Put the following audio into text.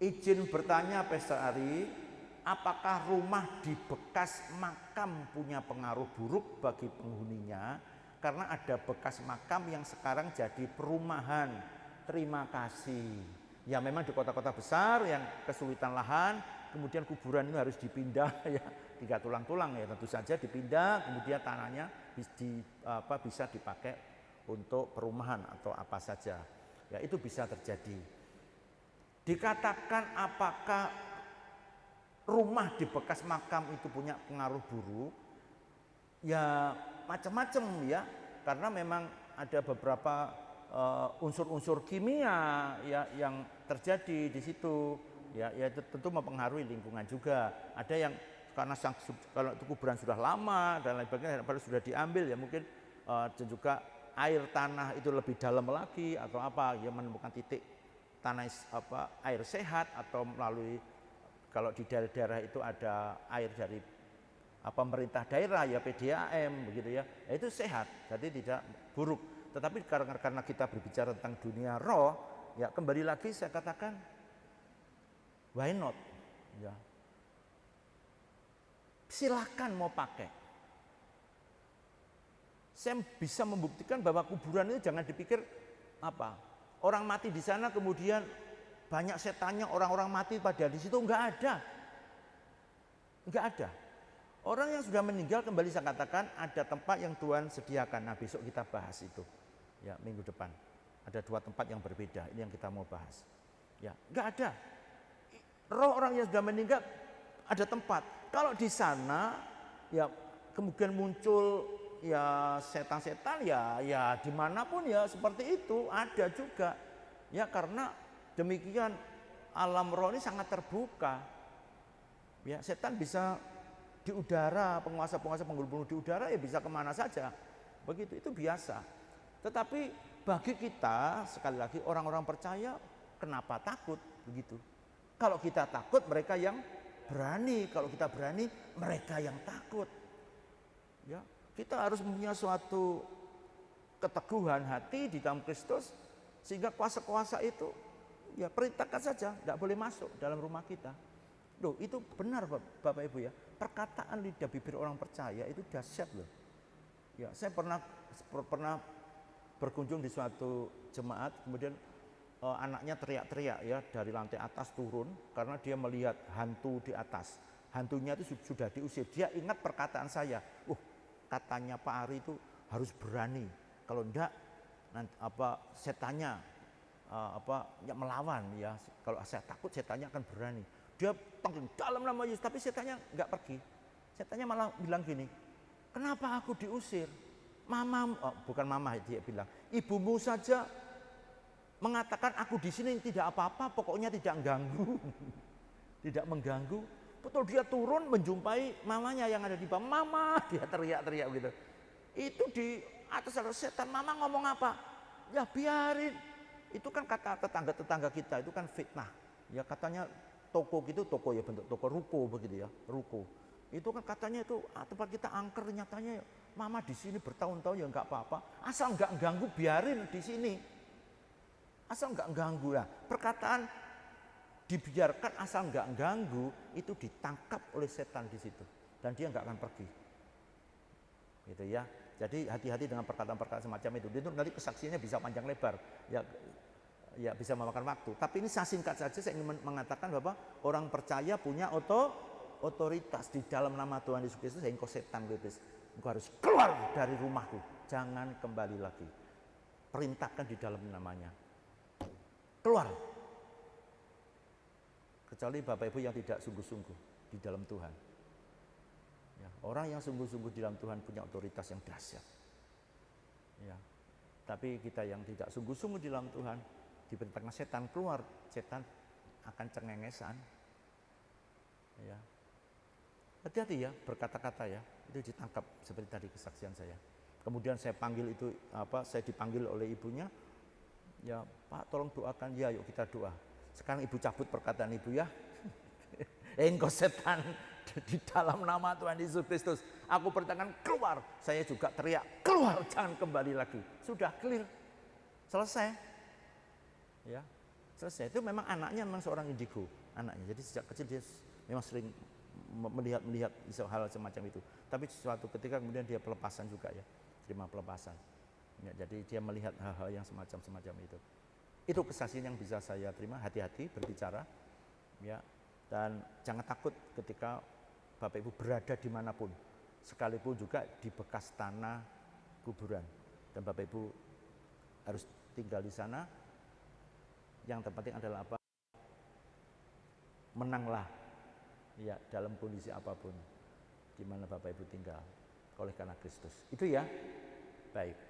Izin bertanya Pesta Ari, apakah rumah di bekas makam punya pengaruh buruk bagi penghuninya? Karena ada bekas makam yang sekarang jadi perumahan. Terima kasih. Ya memang di kota-kota besar yang kesulitan lahan, kemudian kuburan ini harus dipindah ya, 3 tulang-tulang ya, tentu saja dipindah, kemudian tanahnya bisa dipakai untuk perumahan atau apa saja. Ya itu bisa terjadi. Dikatakan apakah rumah di bekas makam itu punya pengaruh buruk? Ya macam-macam ya, karena memang ada beberapa unsur-unsur kimia ya yang terjadi di situ. Ya itu tentu mempengaruhi lingkungan juga. Ada yang karena kalau itu kuburan sudah lama dan lain sebagainya, baru sudah diambil ya mungkin dan juga air tanah itu lebih dalam lagi atau apa ya, menemukan titik tanah air sehat, atau melalui kalau di daerah-daerah itu ada air dari pemerintah daerah ya, PDAM begitu ya, itu sehat, jadi tidak buruk. Tetapi karena kita berbicara tentang dunia roh ya, kembali lagi saya katakan why not ya, silahkan mau pakai. Saya bisa membuktikan bahwa kuburan itu jangan dipikir orang mati di sana kemudian banyak setannya, orang-orang mati pada di situ, enggak ada. Orang yang sudah meninggal, kembali saya katakan ada tempat yang Tuhan sediakan. Nah besok kita bahas itu ya, minggu depan ada 2 tempat yang berbeda, ini yang kita mau bahas ya. Enggak ada roh orang yang sudah meninggal, ada tempat. Kalau di sana ya kemudian muncul ya setan-setan ya dimanapun ya seperti itu ada juga ya, karena demikian alam roh ini sangat terbuka ya. Setan bisa di udara, penguasa-penguasa penghulu di udara ya bisa kemana saja begitu, itu biasa. Tetapi bagi kita sekali lagi orang-orang percaya, kenapa takut begitu? Kalau kita takut mereka yang berani, kalau kita berani mereka yang takut ya. Kita harus mempunyai suatu keteguhan hati di dalam Kristus, sehingga kuasa-kuasa itu ya perintahkan saja, tidak boleh masuk dalam rumah kita. Loh, itu benar Bapak Ibu ya, perkataan lidah bibir orang percaya itu dahsyat loh. Ya, saya pernah berkunjung di suatu jemaat, kemudian anaknya teriak-teriak ya dari lantai atas turun karena dia melihat hantu di atas. Hantunya itu sudah diusir. Dia ingat perkataan saya. Katanya Pak Ari itu harus berani, kalau enggak nanti setannya melawan ya. Kalau saya takut setannya akan berani. Dia tanggung dalam nama Yesus, tapi setannya enggak pergi. Setannya malah bilang gini, kenapa aku diusir? Bukan mama, dia bilang, ibumu saja mengatakan aku di sini tidak apa-apa, pokoknya tidak mengganggu. Tidak mengganggu. Betul, dia turun menjumpai mamanya yang ada di bawah. Mama, dia teriak-teriak gitu. Itu di atas ada setan. Mama ngomong apa? Ya biarin. Itu kan kata tetangga-tetangga kita, itu kan fitnah. Ya katanya toko gitu, toko ya bentuk toko, ruko begitu ya, ruko. Itu kan katanya itu tempat kita angker, nyatanya mama di sini bertahun-tahun ya nggak apa-apa. Asal nggak ganggu, biarin di sini. Asal nggak ganggu ya. Perkataan dibiarkan asal nggak ganggu itu ditangkap oleh setan di situ dan dia nggak akan pergi gitu ya. Jadi hati-hati dengan perkataan-perkataan semacam itu. Itu nanti kesaksiannya bisa panjang lebar ya bisa memakan waktu, tapi ini saya singkat saja. Saya ingin mengatakan bahwa orang percaya punya otoritas di dalam nama Tuhan Yesus Kristus. Engkau setan iblis, engkau harus keluar dari rumahku, jangan kembali lagi. Perintahkan di dalam namanya, keluar. Kecuali Bapak Ibu yang tidak sungguh-sungguh di dalam Tuhan ya. Orang yang sungguh-sungguh di dalam Tuhan punya otoritas yang dahsyat ya. Tapi kita yang tidak sungguh-sungguh di dalam Tuhan, diperintahkan setan keluar, setan akan cengengesan ya. Hati-hati ya berkata-kata ya, itu ditangkap seperti tadi kesaksian saya. Kemudian saya panggil itu saya dipanggil oleh ibunya ya, Pak tolong doakan. Ya yuk kita doa. Sekarang ibu cabut perkataan ibu ya. Engkau setan di dalam nama Tuhan Yesus Kristus, aku perintahkan keluar. Saya juga teriak keluar, jangan kembali lagi. Sudah clear, selesai ya. selesai. Itu memang anaknya memang seorang indigo, anaknya. Jadi sejak kecil dia memang sering melihat hal semacam itu. Tapi suatu ketika kemudian dia pelepasan juga ya, terima pelepasan. Ya, jadi dia melihat hal-hal yang semacam itu. Itu kesaksian yang bisa saya terima. Hati-hati berbicara, ya, dan jangan takut ketika Bapak Ibu berada dimanapun, sekalipun juga di bekas tanah kuburan, dan Bapak Ibu harus tinggal di sana. Yang terpenting adalah apa? Menanglah, ya, dalam kondisi apapun di mana Bapak Ibu tinggal oleh karena Kristus. Itu ya. Baik.